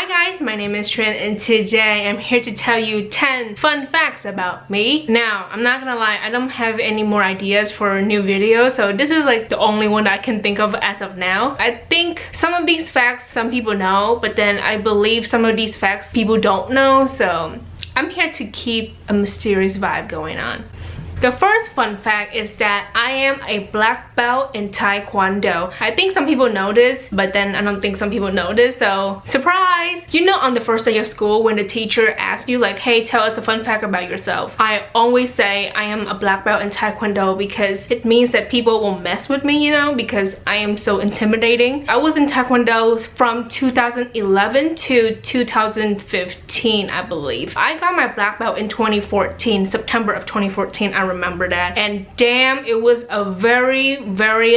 Hi guys, my name is Trinh and today I'm here to tell you 10 fun facts about me. Now, I'm not gonna lie, I don't have any more ideas for a new video, so this is like the only one that I can think of as of now. I think some of these facts some people know, but then I believe some of these facts people don't know, so I'm here to keep a mysterious vibe going on. The first fun fact is that I am a black belt in Taekwondo. I think some people know this, but then I don't think some people know this, so surprise! You know, on the first day of school when the teacher asks you like, hey, tell us a fun fact about yourself, I always say I am a black belt in Taekwondo because it means that people won't mess with me, you know, because I am so intimidating. I was in Taekwondo from 2011 to 2015, I believe. I got my black belt in 2014, September of 2014, I remember that, and damn, it was a very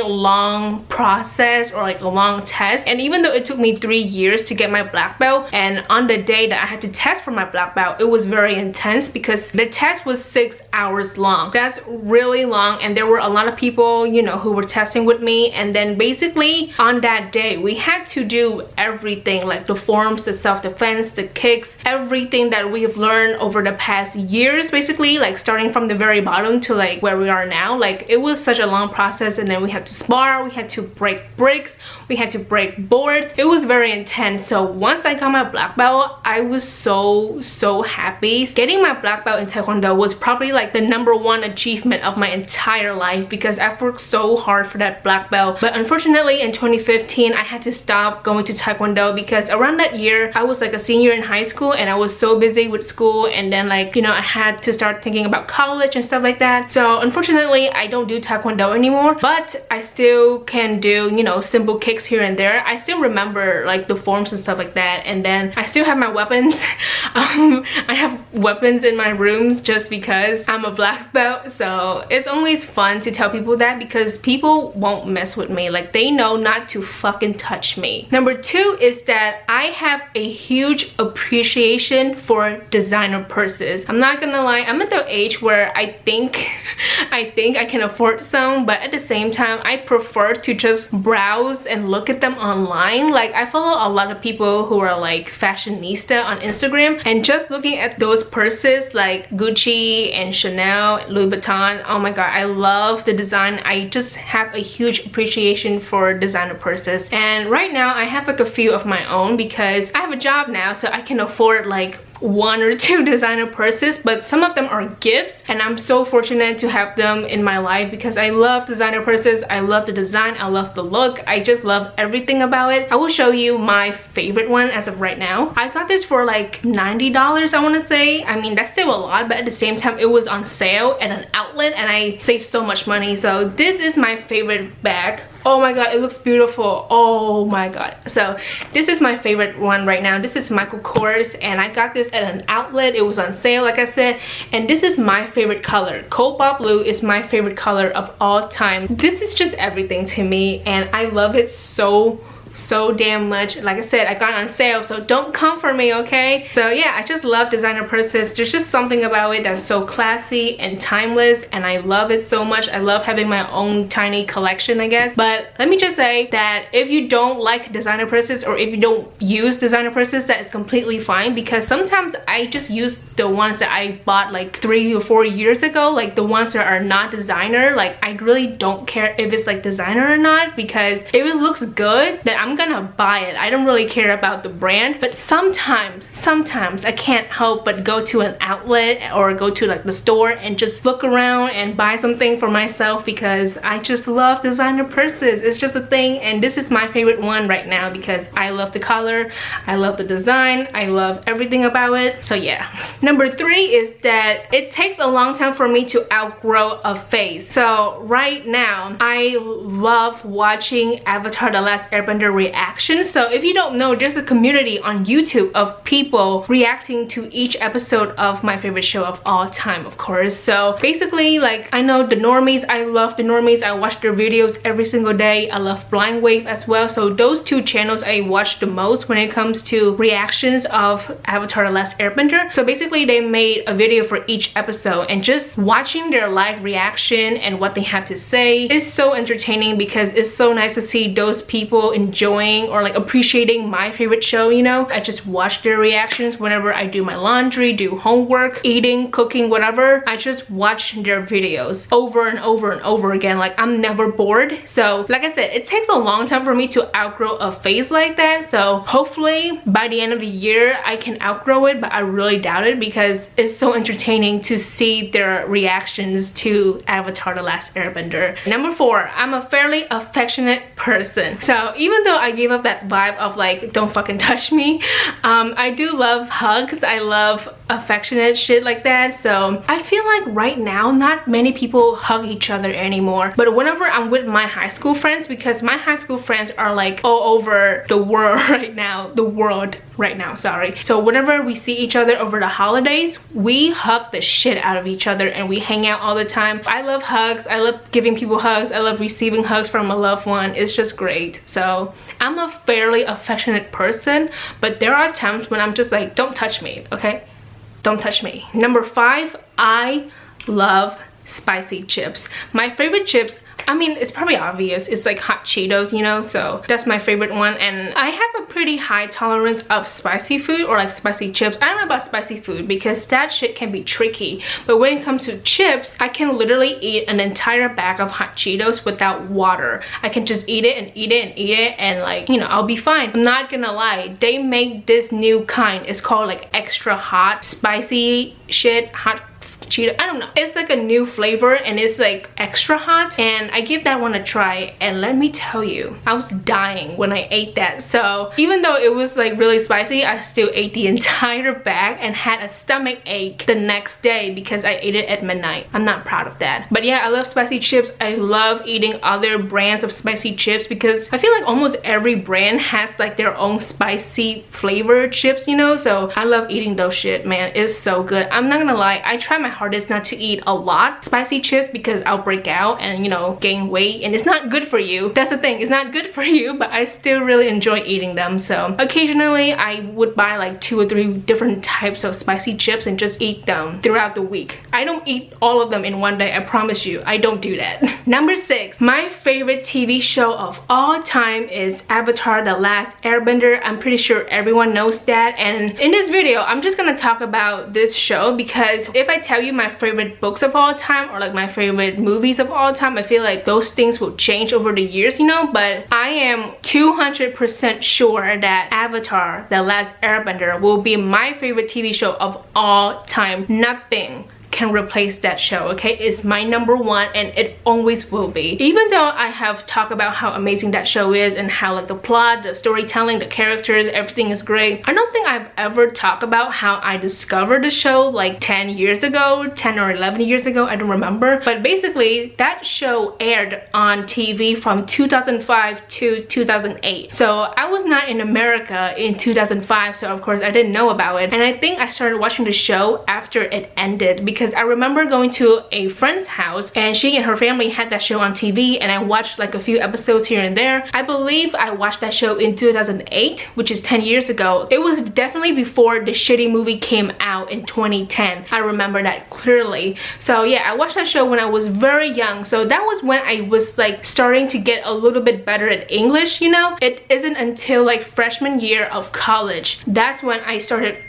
long process, or like a long test. And even though it took me 3 years to get my black belt, and on the day that I had to test for my black belt, it was very intense because the test was 6 hours long. That's really long, and there were a lot of people, you know, who were testing with me. And then basically on that day we had to do everything, like the forms, the self-defense, the kicks, everything that we have learned over the past years, basically, like starting from the very bottom to like where we are now. Like, it was such a long process, and then we had to spar, we had to break bricks, we had to break boards. It was very intense. So once I got my black belt, I was so happy. Getting my black belt in Taekwondo was probably like the #1 achievement of my entire life because I've worked so hard for that black belt. But unfortunately in 2015 I had to stop going to Taekwondo because around that year I was like a senior in high school, and I was so busy with school, and then like, you know, I had to start thinking about college and stuff like that. So unfortunately I don't do Taekwondo anymore, but I still can do, you know, simple kicks here and there. I still remember like the forms and stuff like that, and then I still have my weapons. I have weapons in my rooms just because I'm a black belt. So it's always fun to tell people that because people won't mess with me. Like, they know not to fucking touch me. Number 2 is that I have a huge appreciation for designer purses. I'm not gonna lie, I'm at the age where I think I can afford some, but at the same time I prefer to just browse and look at them online. Like, I follow a lot of people who are like fashionista on Instagram, and just looking at those purses like Gucci and Chanel, Louis Vuitton, oh my god, I love the design. I just have a huge appreciation for designer purses, and right now I have like a few of my own because I have a job now, so I can afford like 1 or 2 designer purses, but some of them are gifts, and I'm so fortunate to have them in my life because I love designer purses. I love the design, I love the look, I just love everything about it. I will show you my favorite one as of right now. I got this for like $90, I want to say. I mean, that's still a lot, but at the same time it was on sale at an outlet and I saved so much money. So this is my favorite bag. Oh my god, it looks beautiful. Oh my god. So this is my favorite one right now. This is Michael Kors, and I got this at an outlet. It was on sale, like I said, and this is my favorite color. Cobalt blue is my favorite color of all time. This is just everything to me, and I love it so damn much. Like I said, I got it on sale, so don't come for me, okay? So yeah, I just love designer purses. There's just something about it that's so classy and timeless, and I love it so much. I love having my own tiny collection, I guess. But let me just say that if you don't like designer purses, or if you don't use designer purses, that is completely fine, because sometimes I just use the ones that I bought like 3 or 4 years ago, like the ones that are not designer. Like, I really don't care if it's like designer or not, because if it looks good, then I'm gonna buy it. I don't really care about the brand. But sometimes I can't help but go to an outlet or go to like the store and just look around and buy something for myself because I just love designer purses. It's just a thing, and this is my favorite one right now because I love the color, I love the design, I love everything about it. So yeah. Number 3 is that it takes a long time for me to outgrow a face. So right now I love watching Avatar: The Last Airbender reactions. So if you don't know, there's a community on YouTube of people reacting to each episode of my favorite show of all time, of course. So basically, like, I know the normies, I love the normies, I watch their videos every single day. I love Blind Wave as well. So those 2 channels I watch the most when it comes to reactions of Avatar: The Last Airbender. So basically they made a video for each episode, and just watching their live reaction and what they have to say is so entertaining because it's so nice to see those people enjoy enjoying or like appreciating my favorite show, you know. I just watch their reactions whenever I do my laundry, do homework, eating, cooking, whatever. I just watch their videos over and over and over again. Like, I'm never bored. So like I said, it takes a long time for me to outgrow a phase like that. So hopefully by the end of the year I can outgrow it, but I really doubt it because it's so entertaining to see their reactions to Avatar: The Last Airbender. Number 4, I'm a fairly affectionate person. So even though I gave up that vibe of like, don't fucking touch me, I do love hugs. I love affectionate shit like that. So I feel like right now not many people hug each other anymore, but whenever I'm with my high school friends, because my high school friends are like all over the world right now, sorry. So whenever we see each other over the holidays, we hug the shit out of each other and we hang out all the time. I love hugs. I love giving people hugs. I love receiving hugs from a loved one. It's just great. So I'm a fairly affectionate person, but there are times when I'm just like, don't touch me, okay? Don't touch me. Number 5, I love spicy chips. My favorite chips, I mean, it's probably obvious, it's like hot Cheetos, you know, so that's my favorite one. And I have a pretty high tolerance of spicy food or like spicy chips. I don't know about spicy food because that shit can be tricky, but when it comes to chips, I can literally eat an entire bag of hot Cheetos without water. I can just eat it and eat it and eat it and like, you know, I'll be fine. I'm not gonna lie, they make this new kind, it's called like extra hot spicy shit, hot Cheeto, I don't know, it's like a new flavor and it's like extra hot, and I give that one a try, and let me tell you, I was dying when I ate that. So even though it was like really spicy, I still ate the entire bag and had a stomach ache the next day because I ate it at midnight. I'm not proud of that. But yeah, I love spicy chips. I love eating other brands of spicy chips because I feel like almost every brand has like their own spicy flavored chips, you know, so I love eating those shit, man. It's so good. I'm not gonna lie, I try my hardest not to eat a lot spicy chips because I'll break out and, you know, gain weight, and it's not good for you. That's the thing, it's not good for you, but I still really enjoy eating them. So occasionally I would buy like 2 or 3 different types of spicy chips and just eat them throughout the week. I don't eat all of them in one day, I promise you, I don't do that. Number 6, my favorite TV show of all time is Avatar: The Last Airbender. I'm pretty sure everyone knows that, and in this video I'm just gonna talk about this show because if I tell you my favorite books of all time or like my favorite movies of all time, I feel like those things will change over the years, you know. But I am 200% sure that Avatar: The Last Airbender will be my favorite TV show of all time. Nothing can replace that show, okay? It's my number 1 and it always will be. Even though I have talked about how amazing that show is and how like the plot, the storytelling, the characters, everything is great, I don't think I've ever talked about how I discovered the show like 10 years ago, 10 or 11 years ago, I don't remember. But basically that show aired on TV from 2005 to 2008. So I was not in America in 2005, so of course I didn't know about it. And I think I started watching the show after it ended because I remember going to a friend's house and she and her family had that show on TV, and I watched like a few episodes here and there. I believe I watched that show in 2008, which is 10 years ago. It was definitely before the shitty movie came out in 2010. I remember that clearly. So yeah, I watched that show when I was very young. So that was when I was like starting to get a little bit better at English, you know. It isn't until like freshman year of college that's when I started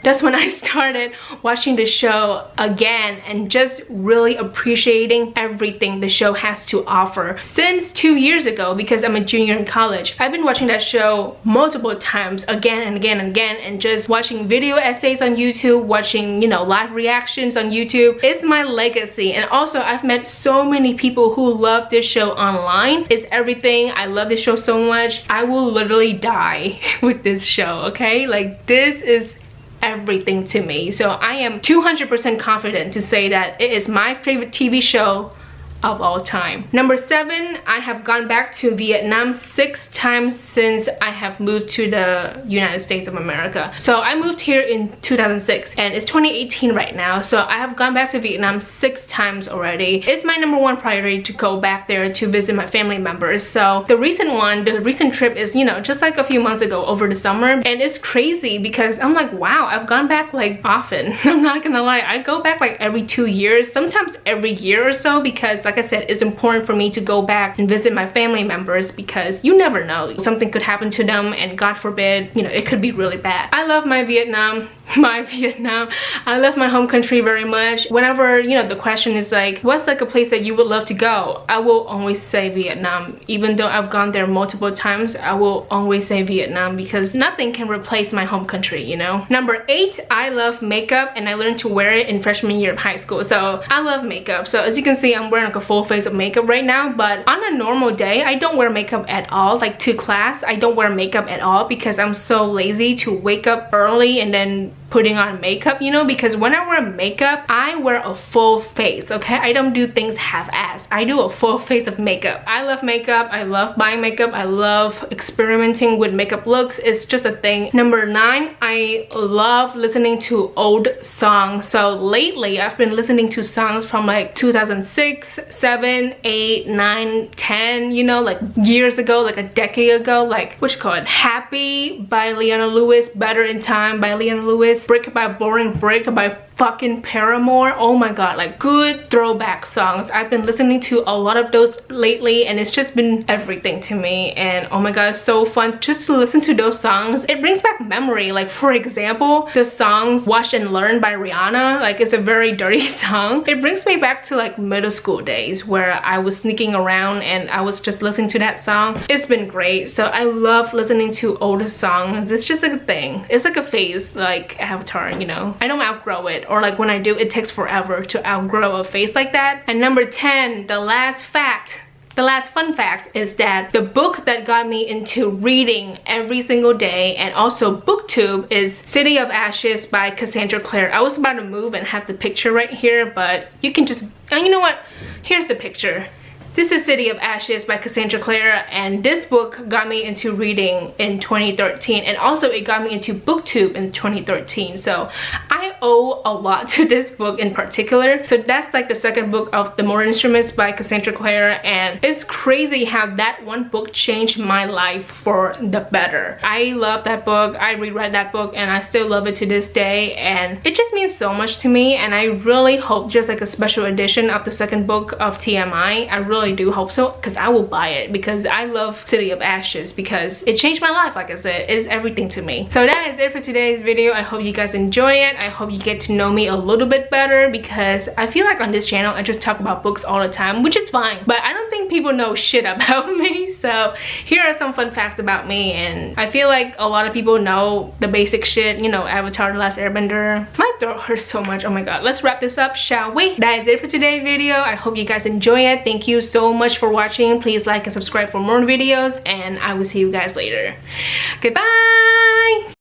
that's when I started watching the show again and just really appreciating everything the show has to offer. Since 2 years ago, because I'm a junior in college, I've been watching that show multiple times again and again and again, and just watching video essays on YouTube, watching, you know, live reactions on YouTube. It's my legacy. And also I've met so many people who love this show online. It's everything. I love this show so much. I will literally die with this show, okay? Like, this is everything to me. So I am 200% confident to say that it is my favorite TV show of all time. Number 7, I have gone back to Vietnam 6 times since I have moved to the United States of America. So I moved here in 2006 and it's 2018 right now. So I have gone back to Vietnam 6 times already. It's my number 1 priority to go back there to visit my family members. So the recent trip is, you know, just like a few months ago over the summer, and it's crazy because I'm like, wow, I've gone back like often. I'm not gonna lie, I go back like every 2 years, sometimes every year or so, because like I said, it's important for me to go back and visit my family members because you never know, something could happen to them and God forbid, you know, it could be really bad. I love my Vietnam. I love my home country very much. Whenever, you know, the question is like, what's like a place that you would love to go, I will always say Vietnam. Even though I've gone there multiple times, I will always say Vietnam because nothing can replace my home country, you know. Number 8, I love makeup, and I learned to wear it in freshman year of high school. So I love makeup. So as you can see, I'm wearing like a full face of makeup right now, but on a normal day, I don't wear makeup at all. Like to class, I don't wear makeup at all because I'm so lazy to wake up early and then putting on makeup, you know, because when I wear makeup, I wear a full face, okay? I don't do things half-assed. I do a full face of makeup. I love makeup. I love buying makeup. I love experimenting with makeup looks. It's just a thing. Number 9, I love listening to old songs. So lately, I've been listening to songs from like 2006, 7, 8, 9, 10, you know, like years ago, like a decade ago, like, what you call it? Happy by Leona Lewis, Better in Time by Leona Lewis, Brick by Boring Brick by fucking Paramore. Oh my god, like good throwback songs. I've been listening to a lot of those lately and it's just been everything to me, and oh my god, it's so fun just to listen to those songs. It brings back memory. Like for example, the songs Watch and Learn by Rihanna, like it's a very dirty song. It brings me back to like middle school days where I was sneaking around and I was just listening to that song. It's been great. So I love listening to older songs. It's just like a thing. It's like a phase, like Avatar, you know. I don't outgrow it, or like when I do, it takes forever to outgrow a face like that. And number 10, the last fun fact is that the book that got me into reading every single day and also booktube is City of Ashes by Cassandra Clare. I was about to move and have the picture right here, but you can just, you know what? Here's the picture. This is City of Ashes by Cassandra Clare, and this book got me into reading in 2013, and also it got me into booktube in 2013. So I owe a lot to this book in particular. So that's like the second book of The More Instruments by Cassandra Clare, and it's crazy how that one book changed my life for the better. I love that book. I reread that book and I still love it to this day, and it just means so much to me, and I really hope just like a special edition of the second book of TMI. I really do hope so, because I will buy it because I love City of Ashes because it changed my life. Like I said, it's everything to me. So that is it for today's video. I hope you guys enjoy it. I hope you get to know me a little bit better because I feel like on this channel I just talk about books all the time, which is fine, but I don't think people know shit about me. So here are some fun facts about me, and I feel like a lot of people know the basic shit, you know, Avatar: The Last Airbender. My throat hurts so much. Oh my god. Let's wrap this up, shall we? That is it for today's video. I hope you guys enjoy it. Thank you so much for watching. Please like and subscribe for more videos, and I will see you guys later. Goodbye.